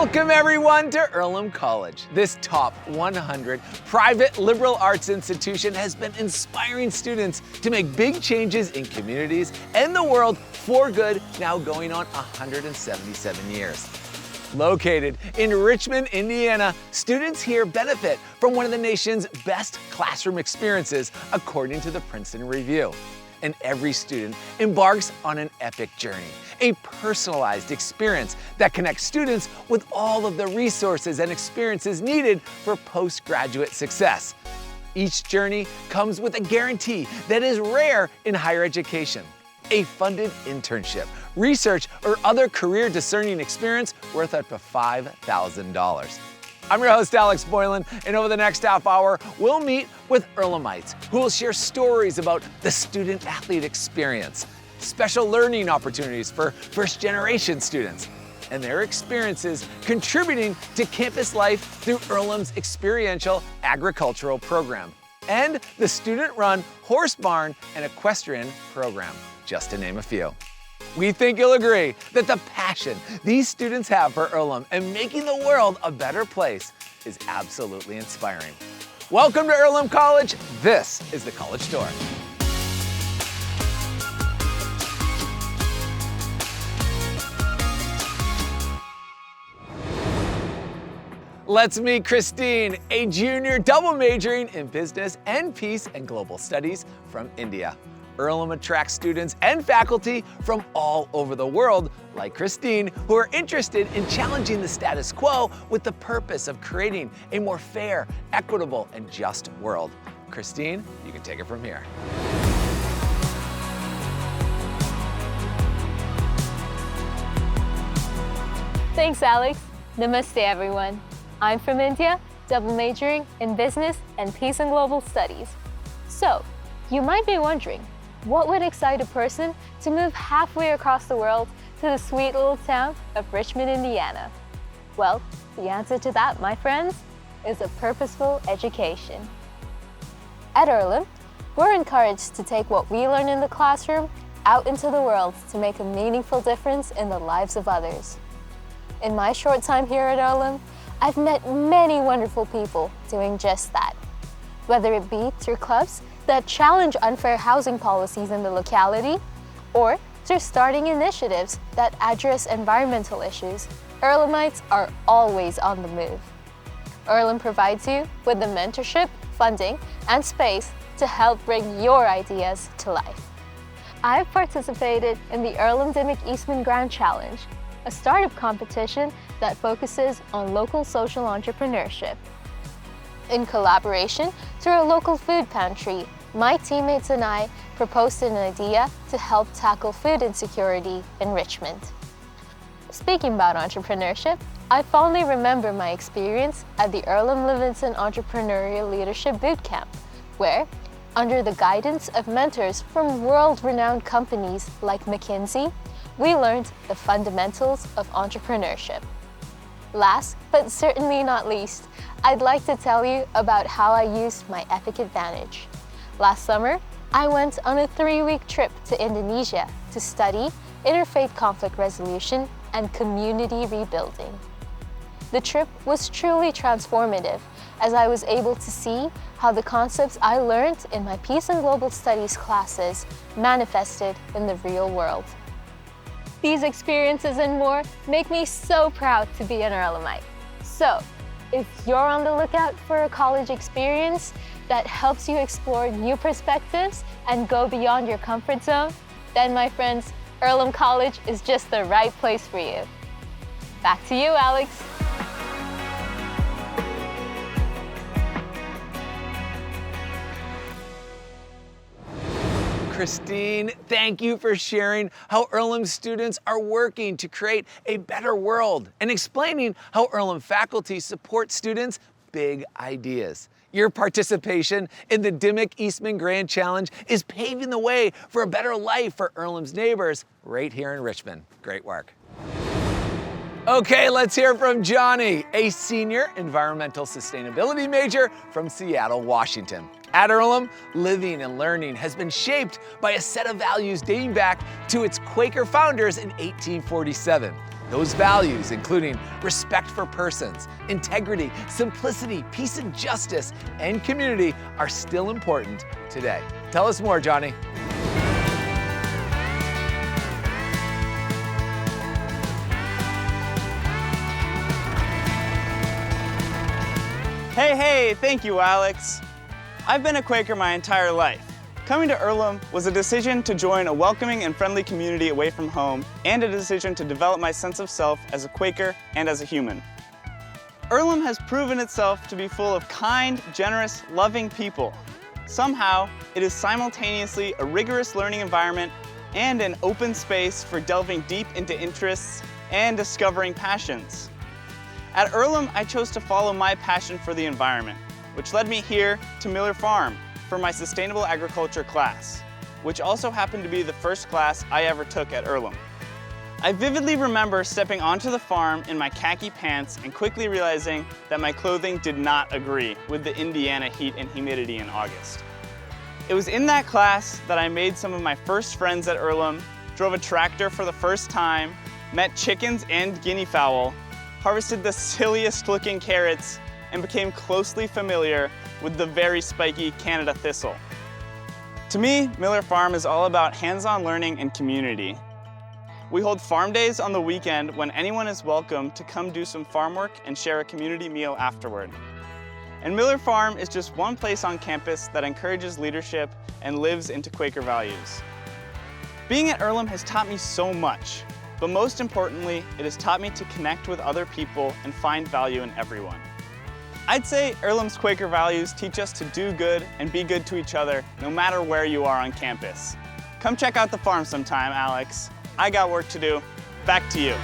Welcome everyone to Earlham College. This top 100 private liberal arts institution has been inspiring students to make big changes in communities and the world for good, now going on 177 years. Located in Richmond, Indiana, students here benefit from one of the nation's best classroom experiences, according to the Princeton Review. And every student embarks on an epic journey, a personalized experience that connects students with all of the resources and experiences needed for postgraduate success. Each journey comes with a guarantee that is rare in higher education: a funded internship, research, or other career discerning experience worth up to $5,000. I'm your host, Alex Boylan, and over the next half hour, we'll meet with Earlhamites who will share stories about the student-athlete experience, special learning opportunities for first-generation students, and their experiences contributing to campus life through Earlham's experiential agricultural program, and the student-run horse barn and equestrian program, just to name a few. We think you'll agree that the passion these students have for Earlham and making the world a better place is absolutely inspiring. Welcome to Earlham College. This is the College Tour. Let's meet Christine, a junior double majoring in business and peace and global studies from India. Earlham attracts students and faculty from all over the world, like Christine, who are interested in challenging the status quo with the purpose of creating a more fair, equitable, and just world. Christine, you can take it from here. Thanks, Alex. Namaste, everyone. I'm from India, double majoring in business and peace and global studies. So, you might be wondering, what would excite a person to move halfway across the world to the sweet little town of Richmond, Indiana? Well, the answer to that, my friends, is a purposeful education. At Earlham, we're encouraged to take what we learn in the classroom out into the world to make a meaningful difference in the lives of others. In my short time here at Earlham, I've met many wonderful people doing just that, whether it be through clubs that challenge unfair housing policies in the locality, or through starting initiatives that address environmental issues. Earlhamites are always on the move. Earlham provides you with the mentorship, funding, and space to help bring your ideas to life. I've participated in the Earlham Dimmick Eastman Grand Challenge, a startup competition that focuses on local social entrepreneurship. In collaboration through a local food pantry, my teammates and I proposed an idea to help tackle food insecurity in Richmond. Speaking about entrepreneurship, I fondly remember my experience at the Earlham Livingston Entrepreneurial Leadership Bootcamp, where, under the guidance of mentors from world-renowned companies like McKinsey, we learned the fundamentals of entrepreneurship. Last, but certainly not least, I'd like to tell you about how I used my epic advantage. Last summer, I went on a 3-week trip to Indonesia to study interfaith conflict resolution and community rebuilding. The trip was truly transformative, as I was able to see how the concepts I learned in my Peace and Global Studies classes manifested in the real world. These experiences and more make me so proud to be an Earlhamite. So, if you're on the lookout for a college experience that helps you explore new perspectives and go beyond your comfort zone, then my friends, Earlham College is just the right place for you. Back to you, Alex. Christine, thank you for sharing how Earlham students are working to create a better world and explaining how Earlham faculty support students' big ideas. Your participation in the Dimmick Eastman Grand Challenge is paving the way for a better life for Earlham's neighbors right here in Richmond. Great work. Okay, let's hear from Johnny, a senior environmental sustainability major from Seattle, Washington. At Earlham, living and learning has been shaped by a set of values dating back to its Quaker founders in 1847. Those values, including respect for persons, integrity, simplicity, peace and justice, and community, are still important today. Tell us more, Johnny. Hey, thank you, Alex. I've been a Quaker my entire life. Coming to Earlham was a decision to join a welcoming and friendly community away from home, and a decision to develop my sense of self as a Quaker and as a human. Earlham has proven itself to be full of kind, generous, loving people. Somehow, it is simultaneously a rigorous learning environment and an open space for delving deep into interests and discovering passions. At Earlham, I chose to follow my passion for the environment, which led me here to Miller Farm for my sustainable agriculture class, which also happened to be the first class I ever took at Earlham. I vividly remember stepping onto the farm in my khaki pants and quickly realizing that my clothing did not agree with the Indiana heat and humidity in August. It was in that class that I made some of my first friends at Earlham, drove a tractor for the first time, met chickens and guinea fowl, harvested the silliest looking carrots, and became closely familiar with the very spiky Canada thistle. To me, Miller Farm is all about hands-on learning and community. We hold farm days on the weekend when anyone is welcome to come do some farm work and share a community meal afterward. And Miller Farm is just one place on campus that encourages leadership and lives into Quaker values. Being at Earlham has taught me so much, but most importantly, it has taught me to connect with other people and find value in everyone. I'd say Earlham's Quaker values teach us to do good and be good to each other no matter where you are on campus. Come check out the farm sometime, Alex. I got work to do. Back to you.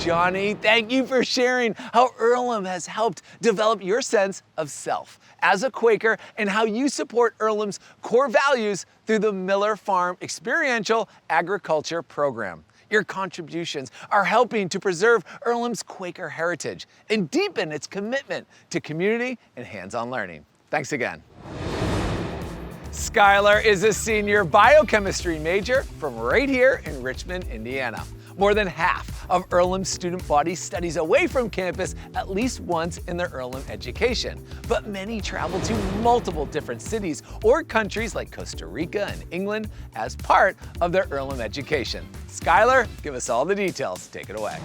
Johnny, thank you for sharing how Earlham has helped develop your sense of self as a Quaker and how you support Earlham's core values through the Miller Farm Experiential Agriculture Program. Your contributions are helping to preserve Earlham's Quaker heritage and deepen its commitment to community and hands-on learning. Thanks again. Skyler is a senior biochemistry major from right here in Richmond, Indiana. More than half of Earlham's student body studies away from campus at least once in their Earlham education, but many travel to multiple different cities or countries like Costa Rica and England as part of their Earlham education. Skyler, give us all the details. Take it away.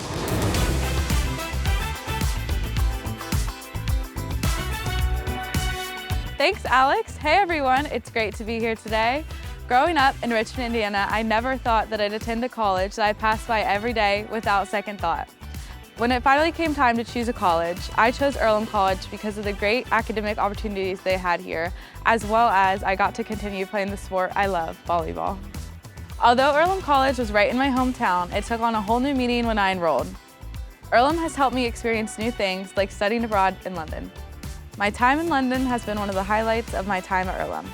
Thanks, Alex. Hey, everyone. It's great to be here today. Growing up in Richmond, Indiana, I never thought that I'd attend a college that I passed by every day without second thought. When it finally came time to choose a college, I chose Earlham College because of the great academic opportunities they had here, as well as I got to continue playing the sport I love, volleyball. Although Earlham College was right in my hometown, it took on a whole new meaning when I enrolled. Earlham has helped me experience new things like studying abroad in London. My time in London has been one of the highlights of my time at Earlham.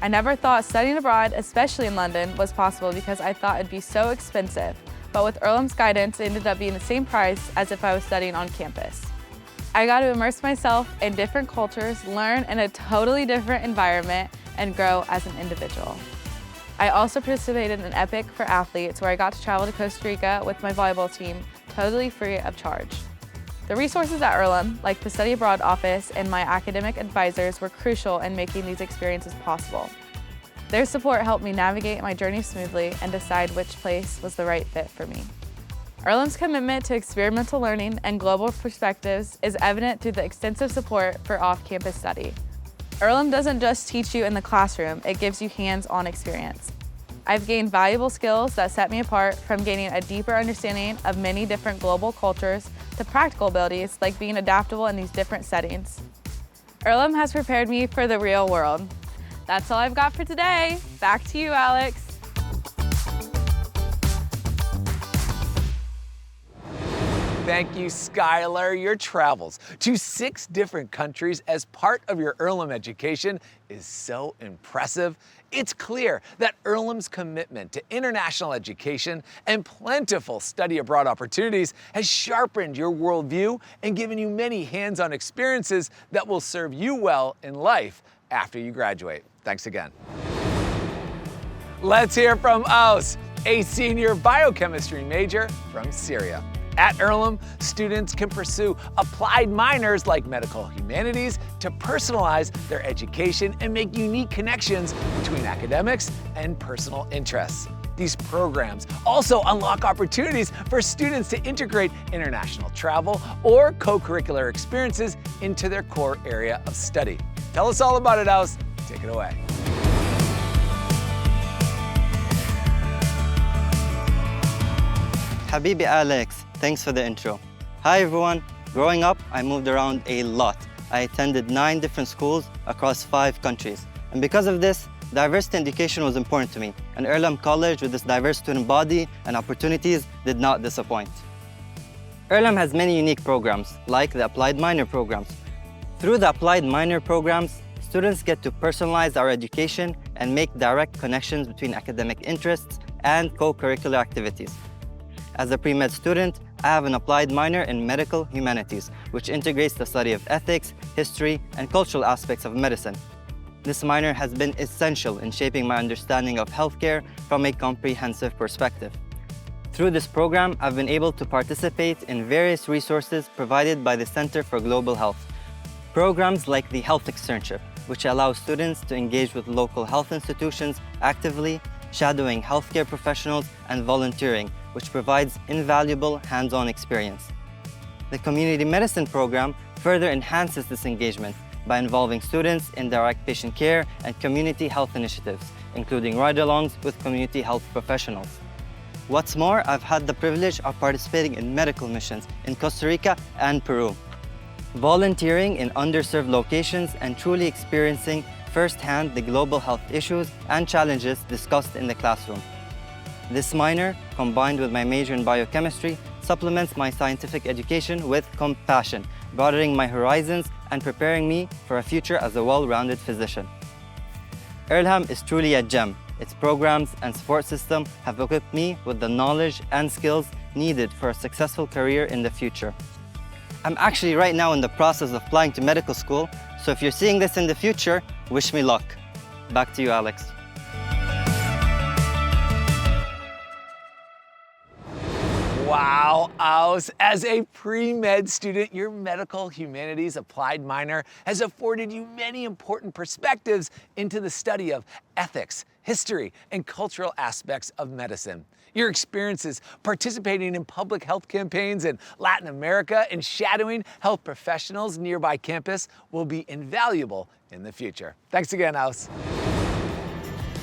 I never thought studying abroad, especially in London, was possible because I thought it'd be so expensive, but with Earlham's guidance, it ended up being the same price as if I was studying on campus. I got to immerse myself in different cultures, learn in a totally different environment, and grow as an individual. I also participated in Epic for Athletes, where I got to travel to Costa Rica with my volleyball team, totally free of charge. The resources at Earlham, like the Study Abroad office and my academic advisors, were crucial in making these experiences possible. Their support helped me navigate my journey smoothly and decide which place was the right fit for me. Earlham's commitment to experimental learning and global perspectives is evident through the extensive support for off-campus study. Earlham doesn't just teach you in the classroom, it gives you hands-on experience. I've gained valuable skills that set me apart, from gaining a deeper understanding of many different global cultures to practical abilities like being adaptable in these different settings. Earlham has prepared me for the real world. That's all I've got for today. Back to you, Alex. Thank you, Skyler. Your travels to 6 different countries as part of your Earlham education is so impressive. It's clear that Earlham's commitment to international education and plentiful study abroad opportunities has sharpened your worldview and given you many hands-on experiences that will serve you well in life after you graduate. Thanks again. Let's hear from Aus, a senior biochemistry major from Syria. At Earlham, students can pursue applied minors like medical humanities to personalize their education and make unique connections between academics and personal interests. These programs also unlock opportunities for students to integrate international travel or co-curricular experiences into their core area of study. Tell us all about it, Aus. Take it away. Habibi Alex, thanks for the intro. Hi everyone. Growing up, I moved around a lot. I attended 9 different schools across 5 countries. And because of this, diversity in education was important to me. And Earlham College, with this diverse student body and opportunities, did not disappoint. Earlham has many unique programs, like the Applied Minor programs. Through the Applied Minor programs, students get to personalize our education and make direct connections between academic interests and co-curricular activities. As a pre-med student, I have an applied minor in medical humanities, which integrates the study of ethics, history, and cultural aspects of medicine. This minor has been essential in shaping my understanding of healthcare from a comprehensive perspective. Through this program, I've been able to participate in various resources provided by the Center for Global Health. Programs like the Health Externship, which allows students to engage with local health institutions actively, shadowing healthcare professionals, and volunteering, which provides invaluable hands-on experience. The Community Medicine program further enhances this engagement by involving students in direct patient care and community health initiatives, including ride-alongs with community health professionals. What's more, I've had the privilege of participating in medical missions in Costa Rica and Peru, volunteering in underserved locations and truly experiencing firsthand the global health issues and challenges discussed in the classroom. This minor, combined with my major in biochemistry, supplements my scientific education with compassion, broadening my horizons and preparing me for a future as a well-rounded physician. Earlham is truly a gem. Its programs and support system have equipped me with the knowledge and skills needed for a successful career in the future. I'm actually right now in the process of applying to medical school, so if you're seeing this in the future, wish me luck. Back to you, Alex. Wow, Aus. As a pre-med student, your medical humanities applied minor has afforded you many important perspectives into the study of ethics, history, and cultural aspects of medicine. Your experiences participating in public health campaigns in Latin America and shadowing health professionals nearby campus will be invaluable in the future. Thanks again, Aus.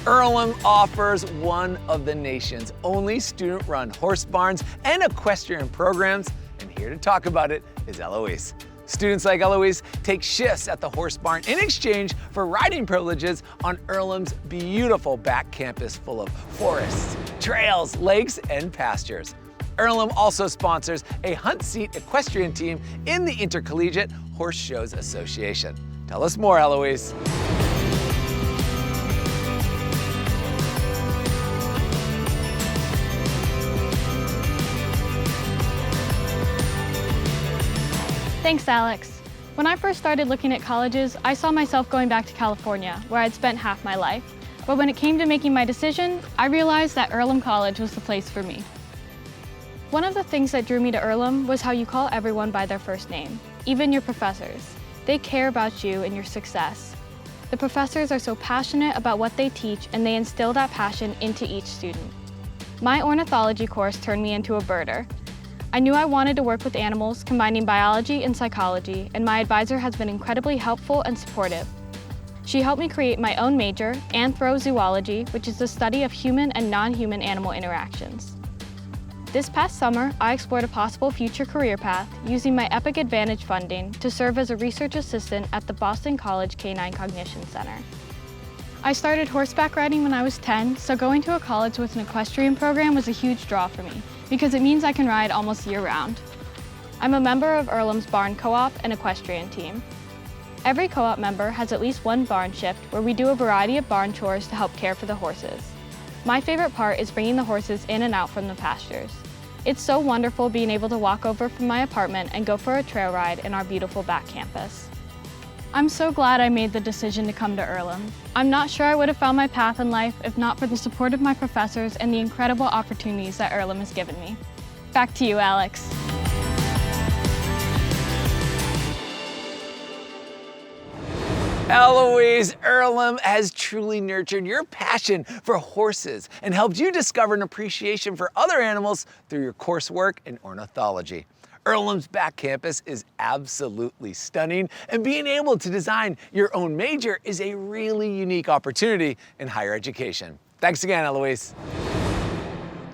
Earlham offers one of the nation's only student-run horse barns and equestrian programs, and here to talk about it is Eloise. Students like Eloise take shifts at the horse barn in exchange for riding privileges on Earlham's beautiful back campus full of forests, trails, lakes, and pastures. Earlham also sponsors a hunt seat equestrian team in the Intercollegiate Horse Shows Association. Tell us more, Eloise. Thanks, Alex. When I first started looking at colleges, I saw myself going back to California, where I'd spent half my life. But when it came to making my decision, I realized that Earlham College was the place for me. One of the things that drew me to Earlham was how you call everyone by their first name, even your professors. They care about you and your success. The professors are so passionate about what they teach, and they instill that passion into each student. My ornithology course turned me into a birder. I knew I wanted to work with animals, combining biology and psychology, and my advisor has been incredibly helpful and supportive. She helped me create my own major, anthrozoology, which is the study of human and non-human animal interactions. This past summer, I explored a possible future career path using my Epic Advantage funding to serve as a research assistant at the Boston College Canine Cognition Center. I started horseback riding when I was 10, so going to a college with an equestrian program was a huge draw for me, because it means I can ride almost year-round. I'm a member of Earlham's Barn Co-op and Equestrian team. Every co-op member has at least one barn shift where we do a variety of barn chores to help care for the horses. My favorite part is bringing the horses in and out from the pastures. It's so wonderful being able to walk over from my apartment and go for a trail ride in our beautiful back campus. I'm so glad I made the decision to come to Earlham. I'm not sure I would have found my path in life if not for the support of my professors and the incredible opportunities that Earlham has given me. Back to you, Alex. Eloise, Earlham has truly nurtured your passion for horses and helped you discover an appreciation for other animals through your coursework in ornithology. Earlham's back campus is absolutely stunning, and being able to design your own major is a really unique opportunity in higher education. Thanks again, Eloise.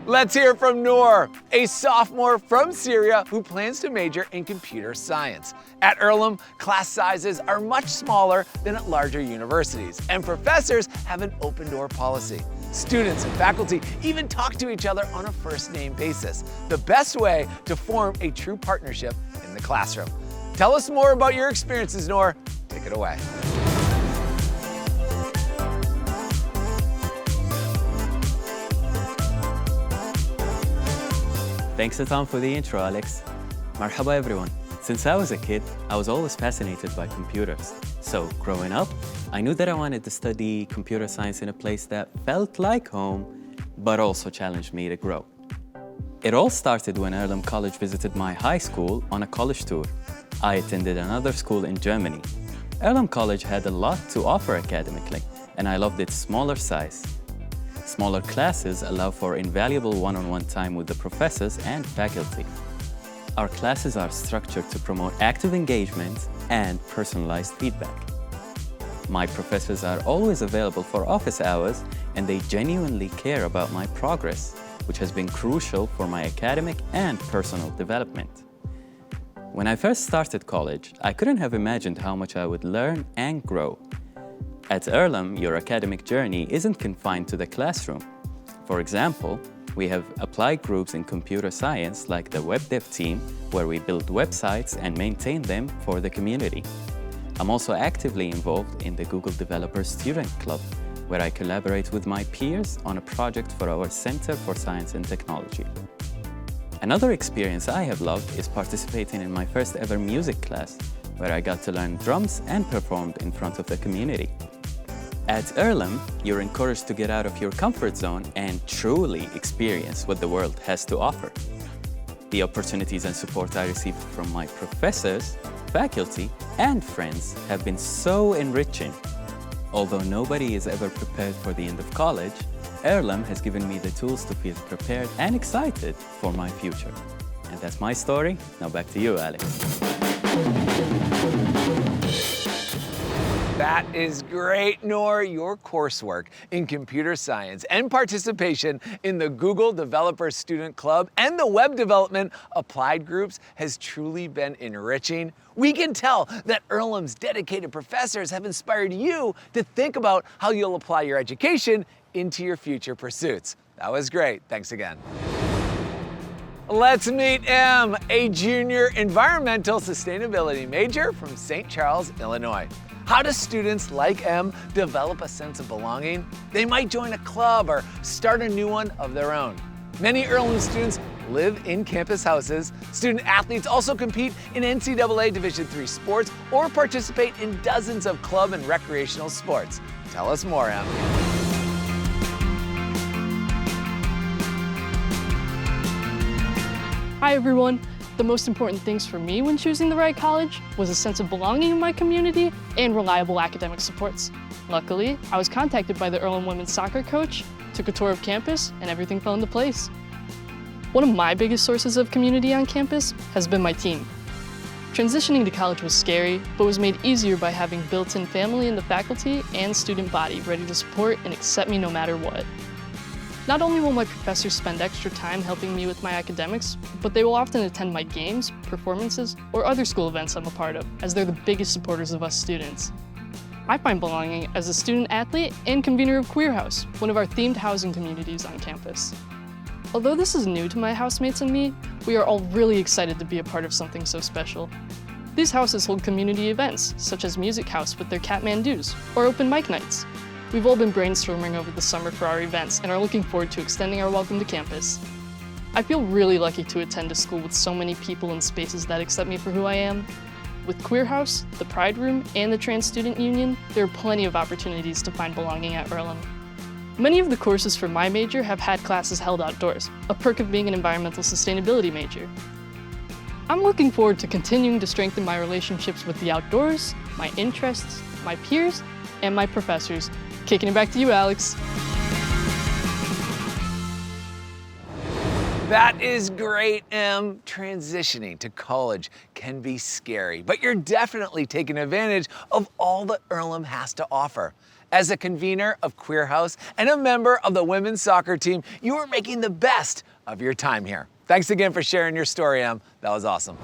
Let's hear from Noor, a sophomore from Syria who plans to major in computer science. At Earlham, class sizes are much smaller than at larger universities, and professors have an open door policy. Students and faculty even talk to each other on a first-name basis, the best way to form a true partnership in the classroom. Tell us more about your experiences, Noor. Take it away. Thanks a ton for the intro, Alex. Marhaba everyone. Since I was a kid, I was always fascinated by computers. So growing up, I knew that I wanted to study computer science in a place that felt like home, but also challenged me to grow. It all started when Earlham College visited my high school on a college tour. I attended another school in Germany. Earlham College had a lot to offer academically, and I loved its smaller size. Smaller classes allow for invaluable one-on-one time with the professors and faculty. Our classes are structured to promote active engagement and personalized feedback. My professors are always available for office hours, and they genuinely care about my progress, which has been crucial for my academic and personal development. When I first started college, I couldn't have imagined how much I would learn and grow. At Earlham, your academic journey isn't confined to the classroom. For example, we have applied groups in computer science like the web dev team, where we build websites and maintain them for the community. I'm also actively involved in the Google Developer Student Club, where I collaborate with my peers on a project for our Center for Science and Technology. Another experience I have loved is participating in my first ever music class, where I got to learn drums and performed in front of the community. At Earlham, you're encouraged to get out of your comfort zone and truly experience what the world has to offer. The opportunities and support I received from my professors, faculty, and friends have been so enriching. Although nobody is ever prepared for the end of college, Earlham has given me the tools to feel prepared and excited for my future. And that's my story. Now back to you, Alex. That is great, Noor. Your coursework in computer science and participation in the Google Developer Student Club and the web development applied groups has truly been enriching. We can tell that Earlham's dedicated professors have inspired you to think about how you'll apply your education into your future pursuits. That was great. Thanks again. Let's meet Em, a junior environmental sustainability major from St. Charles, Illinois. How do students like Em develop a sense of belonging? They might join a club or start a new one of their own. Many Earlham students live in campus houses. Student athletes also compete in NCAA Division III sports or participate in dozens of club and recreational sports. Tell us more, Em. Hi everyone. The most important things for me when choosing the right college was a sense of belonging in my community and reliable academic supports. Luckily, I was contacted by the Earlham women's soccer coach, took a tour of campus, and everything fell into place. One of my biggest sources of community on campus has been my team. Transitioning to college was scary, but was made easier by having built-in family in the faculty and student body ready to support and accept me no matter what. Not only will my professors spend extra time helping me with my academics, but they will often attend my games, performances, or other school events I'm a part of, as they're the biggest supporters of us students. I find belonging as a student athlete and convener of Queer House, one of our themed housing communities on campus. Although this is new to my housemates and me, we are all really excited to be a part of something so special. These houses hold community events, such as Music House with their Catmandoos, or open mic nights. We've all been brainstorming over the summer for our events and are looking forward to extending our welcome to campus. I feel really lucky to attend a school with so many people and spaces that accept me for who I am. With Queer House, the Pride Room, and the Trans Student Union, there are plenty of opportunities to find belonging at Earlham. Many of the courses for my major have had classes held outdoors, a perk of being an environmental sustainability major. I'm looking forward to continuing to strengthen my relationships with the outdoors, my interests, my peers, and my professors. Kicking it back to you, Alex. That is great, Em. Transitioning to college can be scary, but you're definitely taking advantage of all that Earlham has to offer. As a convener of Queer House and a member of the women's soccer team, you are making the best of your time here. Thanks again for sharing your story, Em. That was awesome.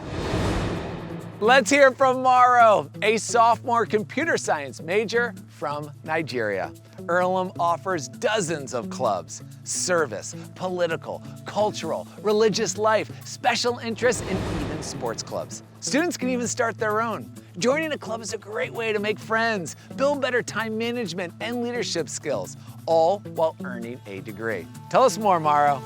Let's hear from Maro, a sophomore computer science major from Nigeria. Earlham offers dozens of clubs: service, political, cultural, religious life, special interests, and even sports clubs. Students can even start their own. Joining a club is a great way to make friends, build better time management and leadership skills, all while earning a degree. Tell us more, Maro.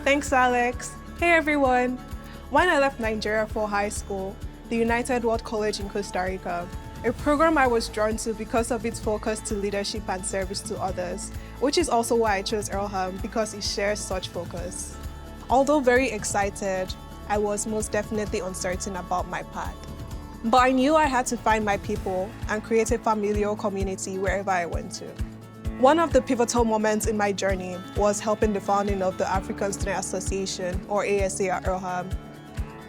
Thanks, Alex. Hey, everyone. When I left Nigeria for high school, the United World College in Costa Rica, a program I was drawn to because of its focus to leadership and service to others, which is also why I chose Earlham, because it shares such focus. Although very excited, I was most definitely uncertain about my path. But I knew I had to find my people and create a familial community wherever I went to. One of the pivotal moments in my journey was helping the founding of the African Student Association, or ASA, at Earlham.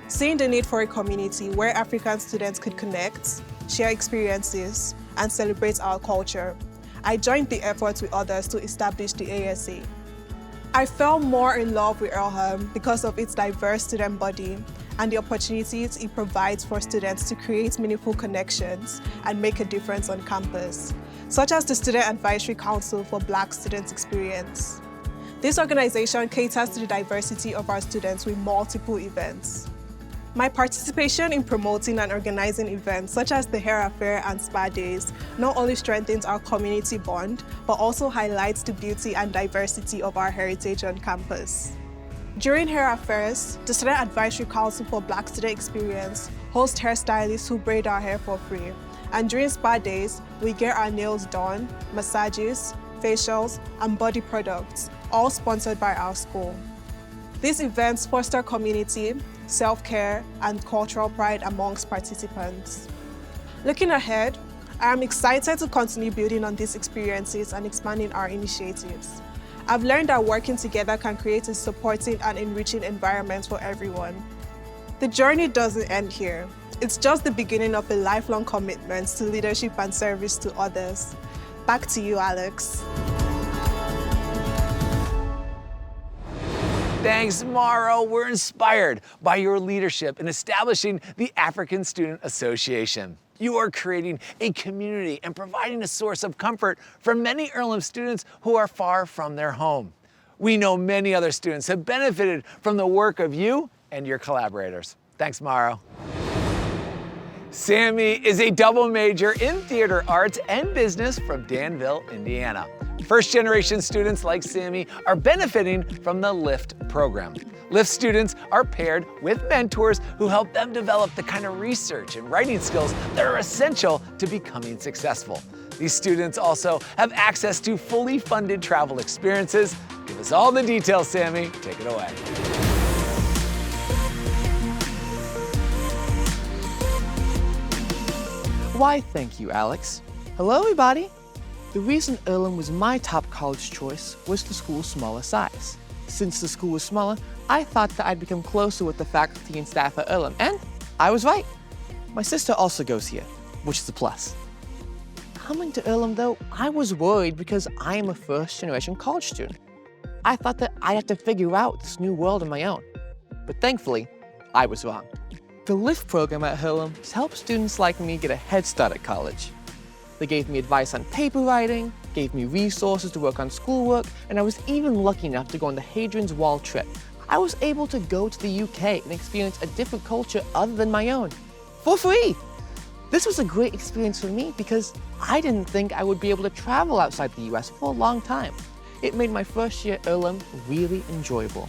Seeing the need for a community where African students could connect, share experiences, and celebrate our culture, I joined the efforts with others to establish the ASA. I fell more in love with Earlham because of its diverse student body and the opportunities it provides for students to create meaningful connections and make a difference on campus, such as the Student Advisory Council for Black Students Experience. This organization caters to the diversity of our students with multiple events. My participation in promoting and organizing events such as the Hair Affair and Spa Days not only strengthens our community bond, but also highlights the beauty and diversity of our heritage on campus. During Hair Affairs, the Student Advisory Council for Black Student Experience hosts hairstylists who braid our hair for free. And during Spa Days, we get our nails done, massages, facials, and body products, all sponsored by our school. These events foster community, self-care, and cultural pride amongst participants. Looking ahead, I am excited to continue building on these experiences and expanding our initiatives. I've learned that working together can create a supportive and enriching environment for everyone. The journey doesn't end here. It's just the beginning of a lifelong commitment to leadership and service to others. Back to you, Alex. Thanks, Maro. We're inspired by your leadership in establishing the African Student Association. You are creating a community and providing a source of comfort for many Earlham students who are far from their home. We know many other students have benefited from the work of you and your collaborators. Thanks, Maro. Sammy is a double major in theater arts and business from Danville, Indiana. First-generation students like Sammy are benefiting from the LIFT program. LIFT students are paired with mentors who help them develop the kind of research and writing skills that are essential to becoming successful. These students also have access to fully funded travel experiences. Give us all the details, Sammy. Take it away. Why, thank you, Alex. Hello, everybody. The reason Earlham was my top college choice was the school's smaller size. Since the school was smaller, I thought that I'd become closer with the faculty and staff at Earlham, and I was right. My sister also goes here, which is a plus. Coming to Earlham, though, I was worried because I am a first-generation college student. I thought that I'd have to figure out this new world on my own. But thankfully, I was wrong. The LIFT program at Earlham has helped students like me get a head start at college. They gave me advice on paper writing, gave me resources to work on schoolwork, and I was even lucky enough to go on the Hadrian's Wall trip. I was able to go to the UK and experience a different culture other than my own, for free. This was a great experience for me because I didn't think I would be able to travel outside the US for a long time. It made my first year at Earlham really enjoyable.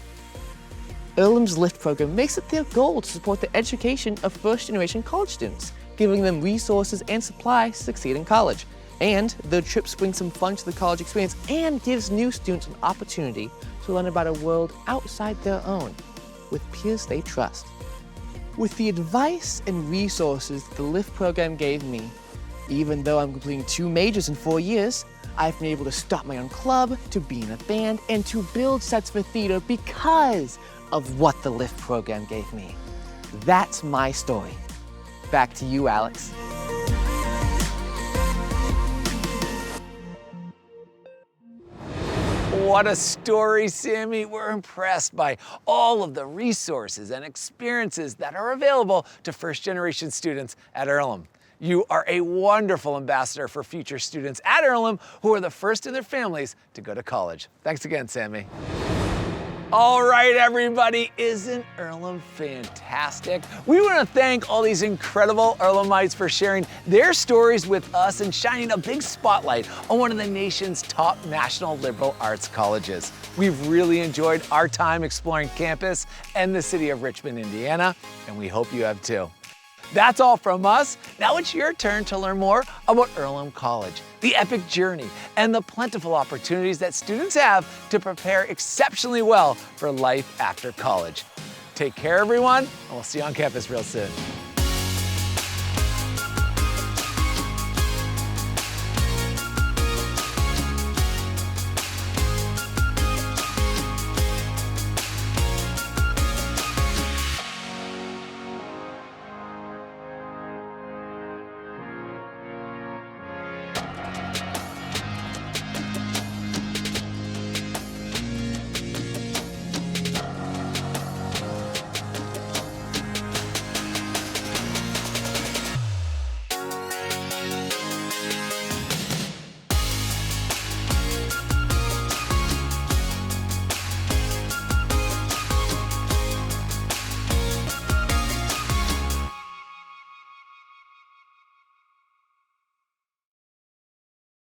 Earlham's LIFT program makes it their goal to support the education of first-generation college students, giving them resources and supplies to succeed in college. And their trips bring some fun to the college experience and gives new students an opportunity to learn about a world outside their own, with peers they trust. With the advice and resources the LIFT program gave me, even though I'm completing 2 majors in 4 years, I've been able to start my own club, to be in a band, and to build sets for theater because of what the LIFT program gave me. That's my story. Back to you, Alex. What a story, Sammy. We're impressed by all of the resources and experiences that are available to first-generation students at Earlham. You are a wonderful ambassador for future students at Earlham who are the first in their families to go to college. Thanks again, Sammy. All right, everybody, isn't Earlham fantastic? We want to thank all these incredible Earlhamites for sharing their stories with us and shining a big spotlight on one of the nation's top national liberal arts colleges. We've really enjoyed our time exploring campus and the city of Richmond, Indiana, and we hope you have too. That's all from us. Now it's your turn to learn more about Earlham College, the epic journey, and the plentiful opportunities that students have to prepare exceptionally well for life after college. Take care, everyone, and we'll see you on campus real soon.